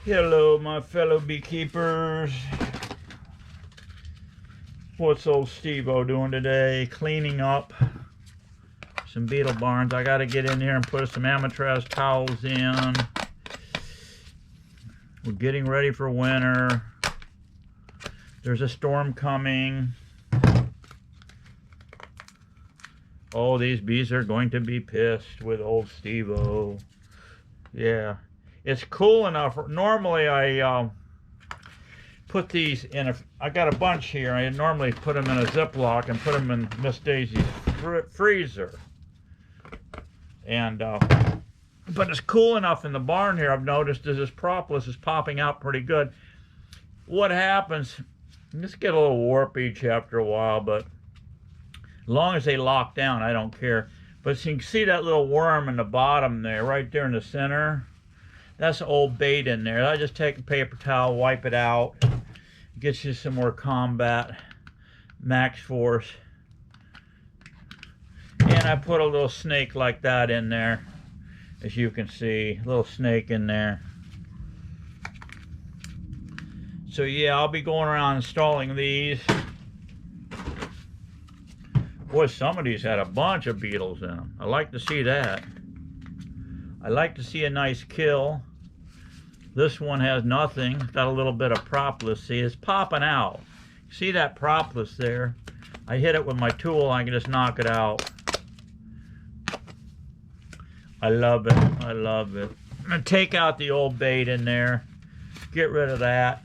Hello, my fellow beekeepers. What's old Steve-O doing today? Cleaning up some beetle barns. I got to get in here and put some amatraz towels in. We're getting ready for winter. There's a storm coming. Oh, these bees are going to be pissed with old Steve-O. Yeah. It's cool enough. Normally I put these in I got a bunch here. I normally put them in a Ziploc and put them in Miss Daisy's freezer. And but it's cool enough in the barn here. I've noticed as this propolis is popping out pretty good. What happens, just get a little warpage after a while, but as long as they lock down, I don't care. But you can see that little worm in the bottom there, right there in the center. That's old bait in there. I just take a paper towel, wipe it out. Gets you some more combat max force. And I put a little snake like that in there. As you can see, a little snake in there. So yeah, I'll be going around installing these. Boy, some of these had a bunch of beetles in them. I like to see that. I like to see a nice kill. This one has nothing. It's got a little bit of propolis. See, it's popping out. See that propolis there? I hit it with my tool. I can just knock it out. I love it. I love it. I'm going to take out the old bait in there. Get rid of that.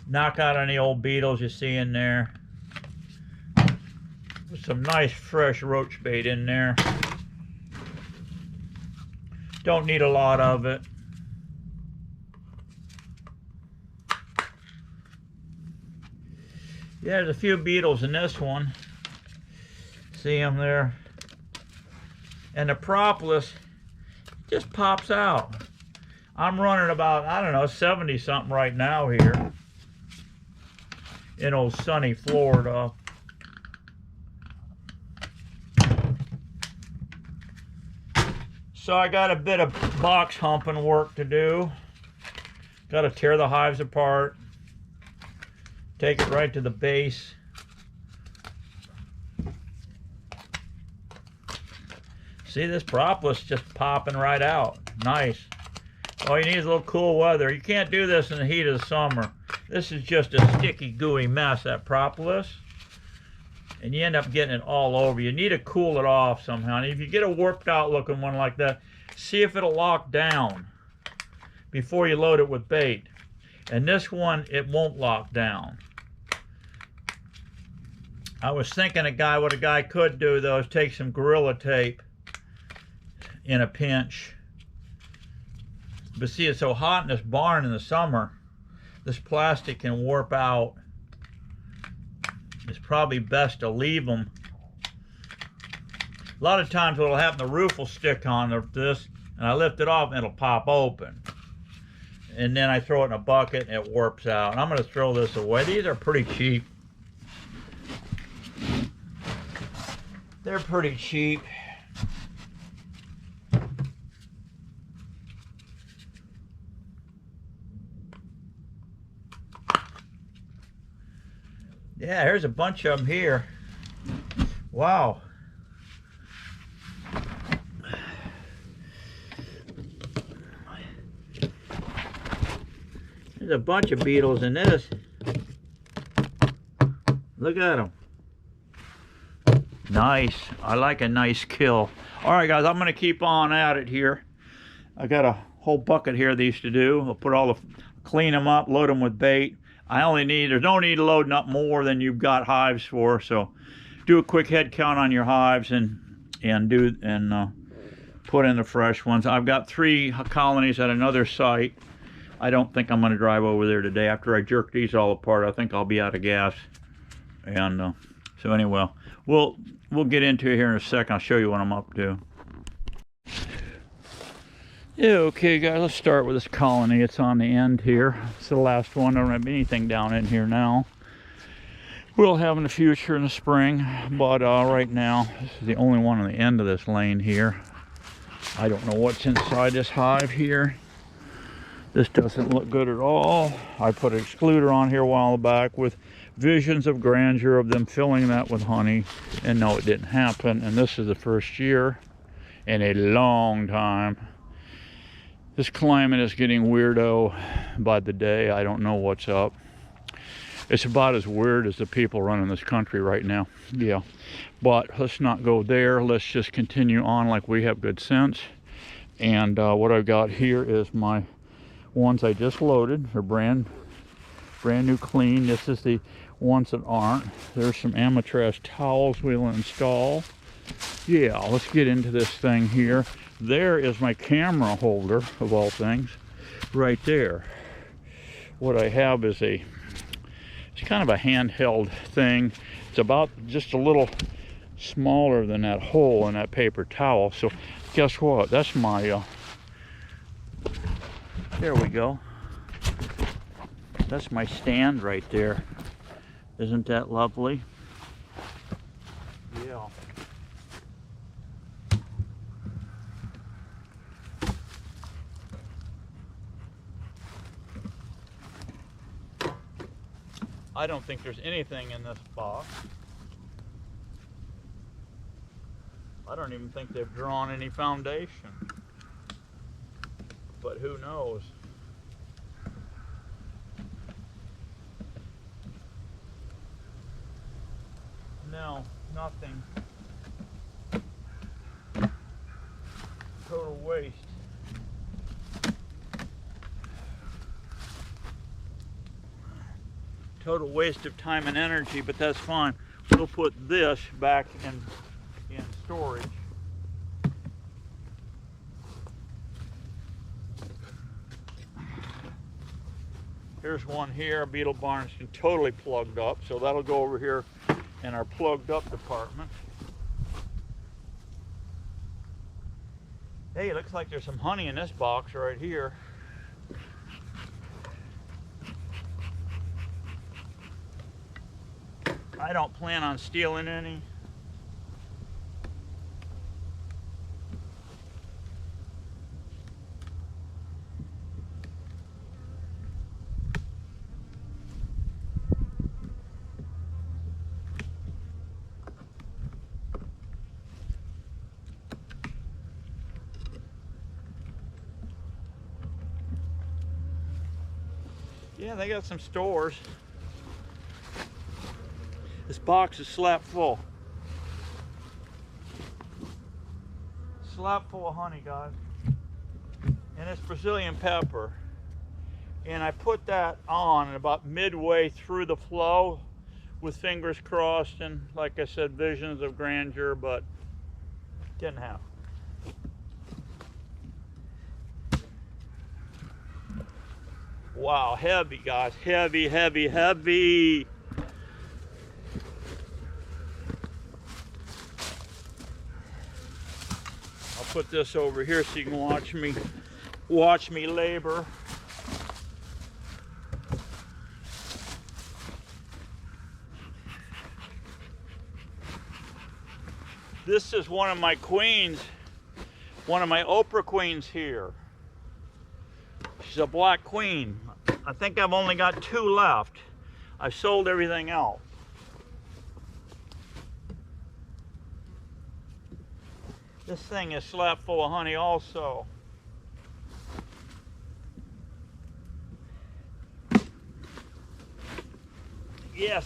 Knock out any old beetles you see in there. Put some nice fresh roach bait in there. Don't need a lot of it. Yeah, there's a few beetles in this one. See them there? And the propolis just pops out. I'm running about, I don't know, 70 something right now here in old sunny Florida. So I got a bit of box humping work to do. Got to tear the hives apart. Take it right to the base. See, this propolis just popping right out. Nice. All you need is a little cool weather. You can't do this in the heat of the summer. This is just a sticky, gooey mess, that propolis. And you end up getting it all over. You need to cool it off somehow. And if you get a warped out looking one like that, see if it'll lock down before you load it with bait. And this one, it won't lock down. I was thinking what a guy could do though is take some Gorilla Tape in a pinch. But see, it's so hot in this barn in the summer, this plastic can warp out. It's probably best to leave them. A lot of times what'll happen, the roof will stick on this, and I lift it off and it'll pop open. And then I throw it in a bucket and it warps out. And I'm gonna throw this away. These are pretty cheap. They're pretty cheap. Yeah, here's a bunch of them here. Wow. There's a bunch of beetles in this. Look at them. Nice. I like a nice kill. All right, guys, I'm going to keep on at it here. I got a whole bucket here of these to do. I'll put all the, clean them up, load them with bait. There's no need to loading up more than you've got hives for. So do a quick head count on your hives and put in the fresh ones. I've got 3 colonies at another site. I don't think I'm going to drive over there today. After I jerk these all apart, I think I'll be out of gas. And so anyway, we'll get into it here in a second. I'll show you what I'm up to. Yeah, okay guys, let's start with this colony. It's on the end here. It's the last one. I don't have anything down in here now. We'll have in the future in the spring, but right now, this is the only one on the end of this lane here. I don't know what's inside this hive here. This doesn't look good at all. I put an excluder on here a while back with visions of grandeur of them filling that with honey, and no, it didn't happen. And this is the first year in a long time. This climate is getting weirdo by the day. I don't know what's up. It's about as weird as the people running this country right now. Yeah, but let's not go there. Let's just continue on like we have good sense. And what I've got here is my ones I just loaded. They're brand new clean. This is the ones that aren't. There's some amatraz towels we'll install. Yeah, let's get into this thing here. There is my camera holder, of all things, right there. What I have is it's kind of a handheld thing. It's about just a little smaller than that hole in that paper towel. So guess what? That's my, there we go. That's my stand right there. Isn't that lovely? Yeah. I don't think there's anything in this box. I don't even think they've drawn any foundation. But who knows? No, nothing. Total waste. Total waste of time and energy, but that's fine. We'll put this back in storage. Here's one here. Beetle barn's totally plugged up, so that'll go over here in our plugged up department. Hey, it looks like there's some honey in this box right here. I don't plan on stealing any. Yeah, they got some stores. This box is slap full. Slap full of honey, guys. And it's Brazilian pepper. And I put that on about midway through the flow with fingers crossed and, like I said, visions of grandeur, but didn't happen. Wow, heavy, guys. Heavy, heavy, heavy. I'll put this over here so you can watch me labor. This is one of my queens, one of my Oprah queens here. She's a black queen. I think I've only got 2 left. I've sold everything else. This thing is slap full of honey also. Yes.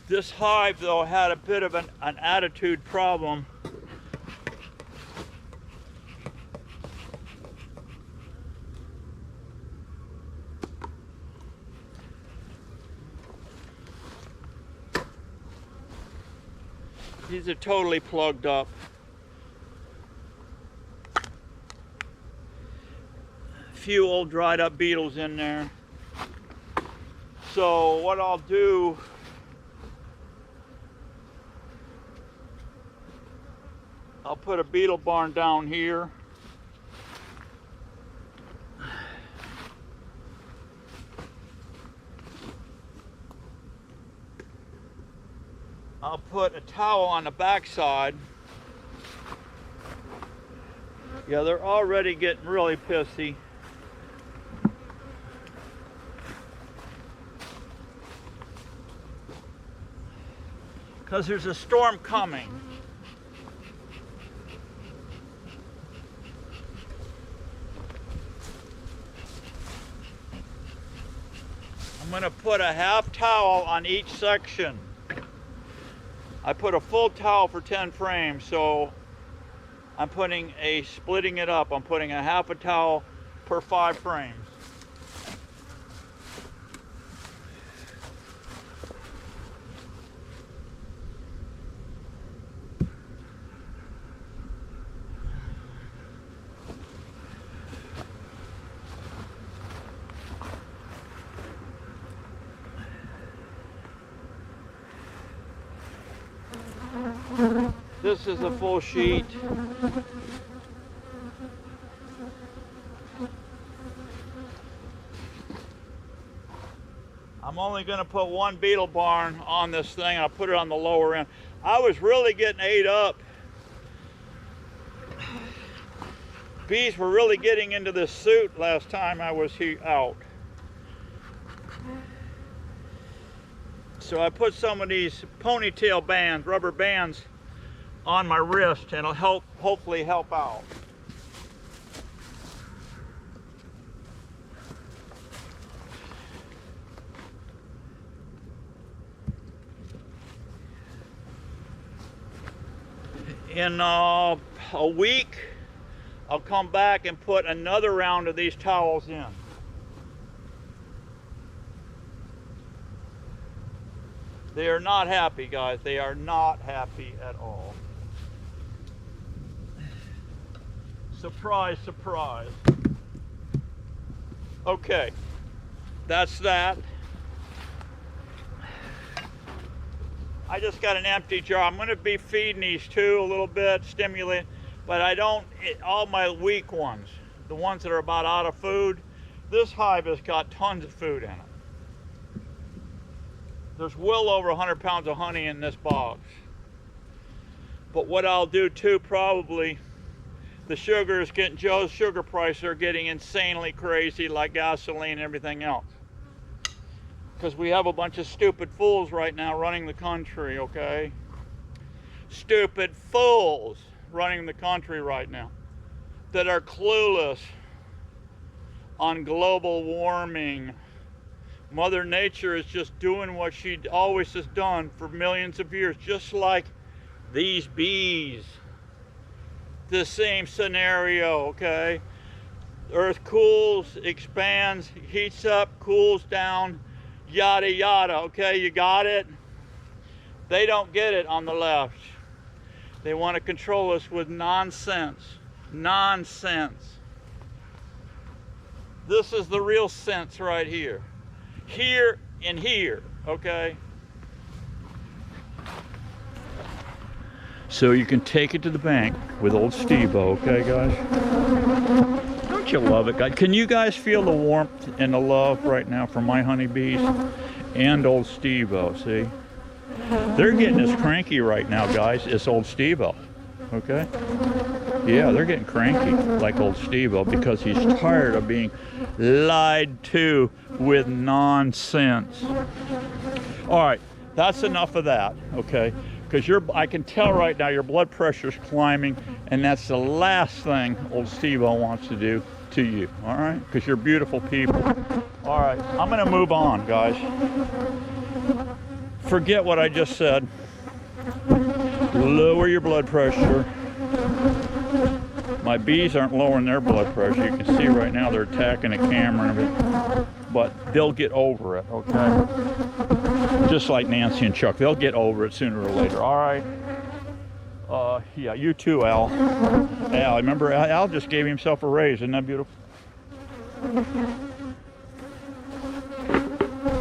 This hive, though, had a bit of an attitude problem. These are totally plugged up. A few old dried up beetles in there. So what I'll do, I'll put a beetle barn down here. I'll put a towel on the back side. Yeah, they're already getting really pissy. Because there's a storm coming. I'm going to put a half towel on each section. I put a full towel for 10 frames, so I'm splitting it up. I'm putting a half a towel per 5 frames. This is a full sheet. I'm only going to put one beetle barn on this thing. I'll put it on the lower end. I was really getting ate up. Bees were really getting into this suit last time I was out. So I put some of these ponytail bands, rubber bands, on my wrist, and it'll hopefully help out. In a week, I'll come back and put another round of these towels in. They are not happy, guys. They are not happy at all. Surprise, surprise. Okay, that's that. I just got an empty jar. I'm going to be feeding these too a little bit, stimulating, but I don't, all my weak ones, the ones that are about out of food, this hive has got tons of food in it. There's well over 100 pounds of honey in this box. But what I'll do too, probably, the Joe's sugar prices are getting insanely crazy, like gasoline and everything else. Because we have a bunch of stupid fools right now running the country, okay? Stupid fools running the country right now that are clueless on global warming. Mother Nature is just doing what she always has done for millions of years, just like these bees. The same scenario, okay? Earth cools, expands, heats up, cools down, yada yada, okay? You got it? They don't get it on the left. They want to control us with nonsense. Nonsense. This is the real sense right here. Here and here, okay? So you can take it to the bank with old Steve-O, okay, guys? Don't you love it, guys? Can you guys feel the warmth and the love right now from my honeybees and old Steve-O, see? They're getting as cranky right now, guys, as old Steve-O, okay? Yeah, they're getting cranky like old Steve-O because he's tired of being lied to with nonsense. All right, that's enough of that, okay? Because I can tell right now your blood pressure is climbing, and that's the last thing old Steve-O wants to do to you, all right? Because you're beautiful people. All right, I'm gonna move on, guys. Forget what I just said. Lower your blood pressure. My bees aren't lowering their blood pressure. You can see right now they're attacking the camera and everything. But they'll get over it, okay? Just like Nancy and Chuck, they'll get over it sooner or later, all right? Yeah, you too, Al. Al, remember, Al just gave himself a raise. Isn't that beautiful?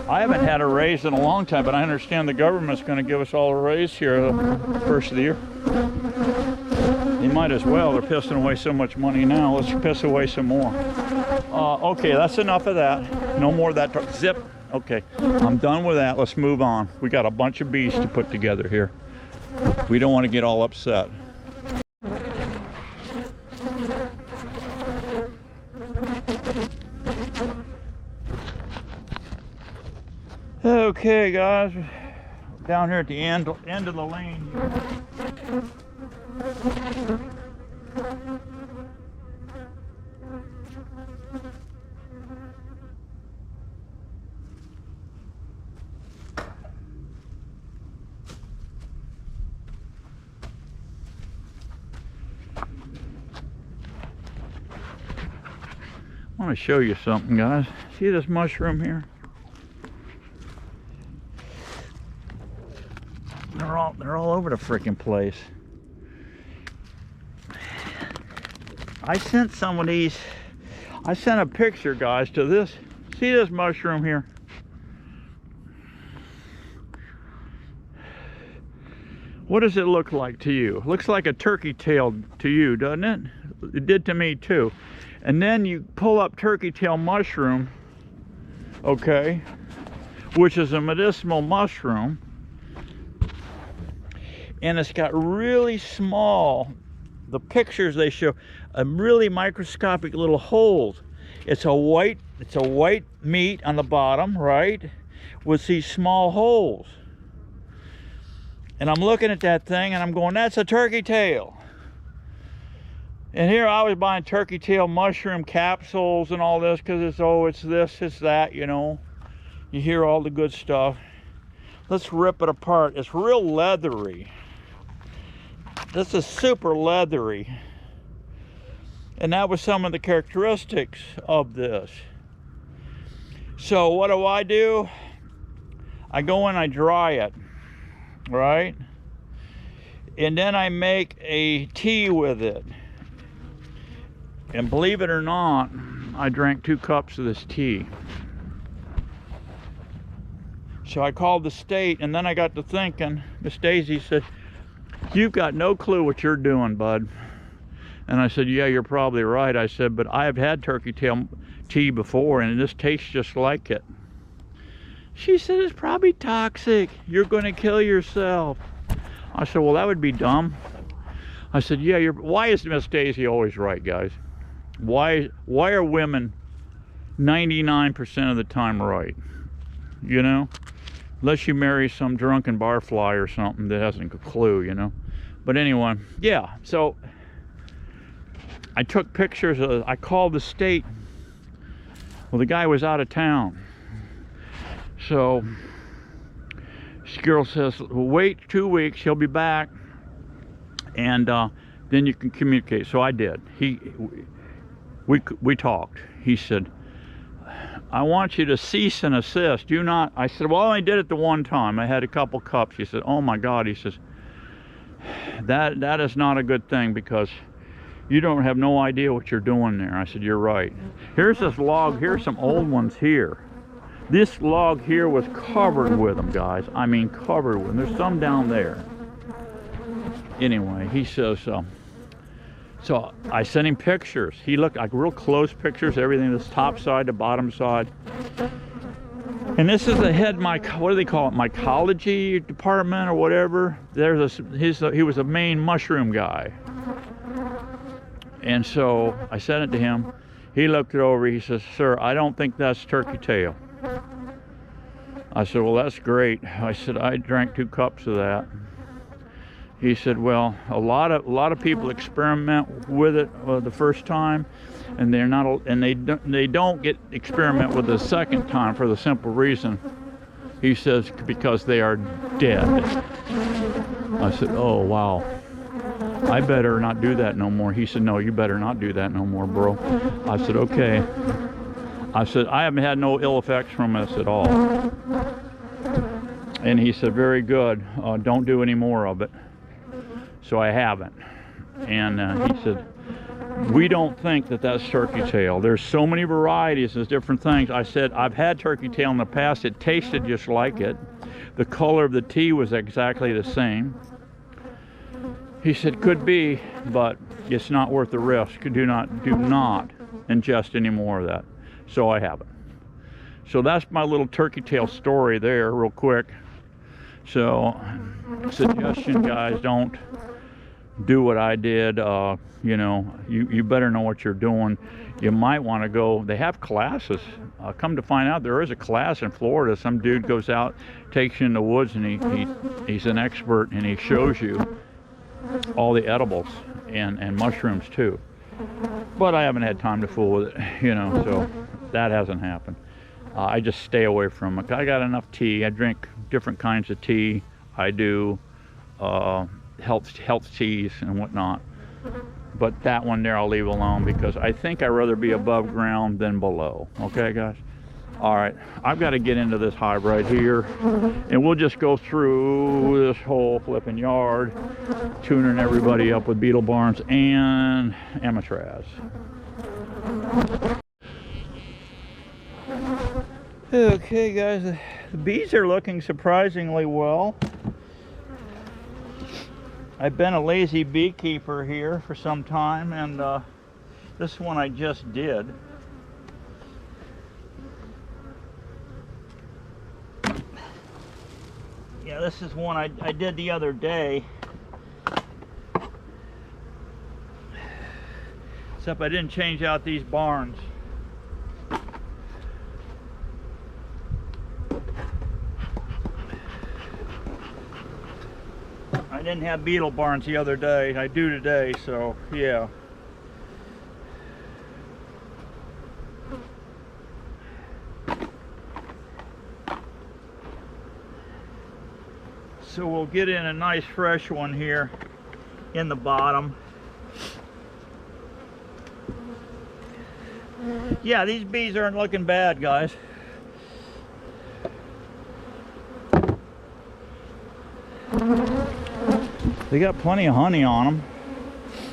I haven't had a raise in a long time, but I understand the government's going to give us all a raise here first of the year. They might as well. They're pissing away so much money now. Let's piss away some more. Okay, that's enough of that. No more of that. Zip. Okay, I'm done with that. Let's move on. We got a bunch of bees to put together here. We don't want to get all upset. Okay, guys, down here at the end of the lane here. I want to show you something, guys. See this mushroom here? They're all over the freaking place. I sent some of these. I sent a picture, guys, to this. See this mushroom here? What does it look like to you? It looks like a turkey tail to you, doesn't it? It did to me too. And then you pull up turkey tail mushroom, okay, which is a medicinal mushroom, and it's got really small, the pictures they show, really microscopic little holes. It's a white meat on the bottom, right, with these small holes. And I'm looking at that thing and I'm going, that's a turkey tail. And here I was buying turkey tail mushroom capsules and all this because it's, oh, it's this, it's that, you know. You hear all the good stuff. Let's rip it apart. It's real leathery. This is super leathery. And that was some of the characteristics of this. So what do? I go and I dry it, right? And then I make a tea with it. And believe it or not, I drank 2 cups of this tea. So I called the state, and then I got to thinking. Miss Daisy said, you've got no clue what you're doing, bud. And I said, yeah, you're probably right. I said, but I have had turkey tail tea before, and this tastes just like it. She said, it's probably toxic. You're going to kill yourself. I said, well, that would be dumb. I said, yeah, why is Miss Daisy always right, guys? Why are women 99% of the time right? You know? Unless you marry some drunken barfly or something that hasn't a clue, you know? But anyway, yeah, so I took pictures of, I called the state. Well, the guy was out of town. So this girl says, well, wait 2 weeks, he'll be back, and then you can communicate. So I did. We talked. He said, I want you to cease and desist. Do not. I said, well, I did it the one time. I had a couple cups. He said, oh my God. He says, that is not a good thing because you don't have no idea what you're doing there. I said, you're right. Here's this log. Here's some old ones here. This log here was covered with them, guys. I mean, covered with them. There's some down there. Anyway, he says, so I sent him pictures. He looked like real close pictures, everything, this top side to bottom side. And this is the head, what do they call it, mycology department or whatever. He was a main mushroom guy. And so I sent it to him. He looked it over. He says, sir, I don't think that's turkey tail. I said, well, that's great. I said, I drank 2 cups of that. He said, well, a lot of people experiment with it the first time, and they don't get experiment with the second time for the simple reason, he says, because they are dead. I said, oh wow, I better not do that no more. He said, no, you better not do that no more, bro. I said, okay. I said, I haven't had no ill effects from this at all. And he said, very good, don't do any more of it. So I haven't. And he said, we don't think that that's turkey tail. There's so many varieties, there's different things. I said, I've had turkey tail in the past. It tasted just like it. The color of the tea was exactly the same. He said, could be, but it's not worth the risk. Do not ingest any more of that. So I haven't. So that's my little turkey tail story there, real quick. So, suggestion, guys, don't do what I did. You know, you better know what you're doing. You might want to go, they have classes. Come to find out, there is a class in Florida. Some dude goes out, takes you in the woods, and he's an expert, and he shows you all the edibles and mushrooms too. But I haven't had time to fool with it, you know, so that hasn't happened. I just stay away from it. I got enough tea. I drink different kinds of tea. I do health teas and whatnot. But that one there I'll leave alone, because I think I'd rather be above ground than below. Okay, guys? All right, I've got to get into this hive right here, and we'll just go through this whole flipping yard, tuning everybody up with beetle barns and amatraz. Okay, guys, the bees are looking surprisingly well. I've been a lazy beekeeper here for some time, and this one I just did. Yeah, this is one I did the other day. Except I didn't change out these barns. I didn't have beetle barns the other day. I do today, so yeah. So we'll get in a nice fresh one here in the bottom. Yeah, these bees aren't looking bad, guys. They got plenty of honey on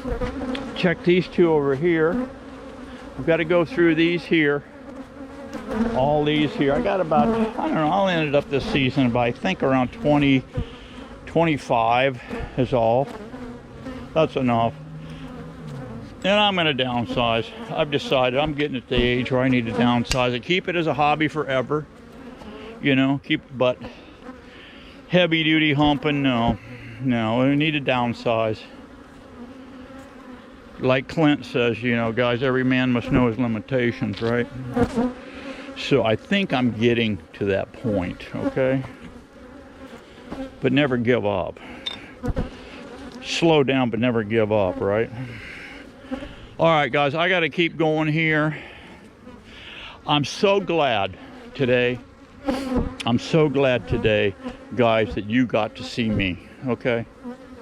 them. Check these two over here. I've got to go through these here. All these here. I got about, I don't know, I'll end it up this season by, I think, around 20, 25 is all. That's enough. And I'm going to downsize. I've decided I'm getting at the age where I need to downsize it. Keep it as a hobby forever. You know, but heavy duty humping, no. No, we need to downsize. Like Clint says, you know, guys, every man must know his limitations, right? So I think I'm getting to that point, okay? But never give up. Slow down, but never give up, right? All right, guys, I got to keep going here. I'm so glad today. I'm so glad today, guys, that you got to see me, okay?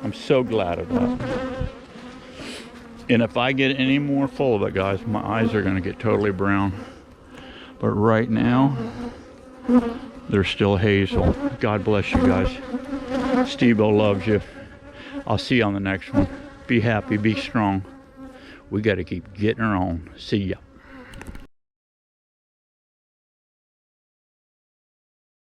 I'm so glad of that. And if I get any more full of it, guys, my eyes are going to get totally brown. But right now, they're still hazel. God bless you guys. Steve-O loves you. I'll see you on the next one. Be happy, be strong. We got to keep getting her on. See ya.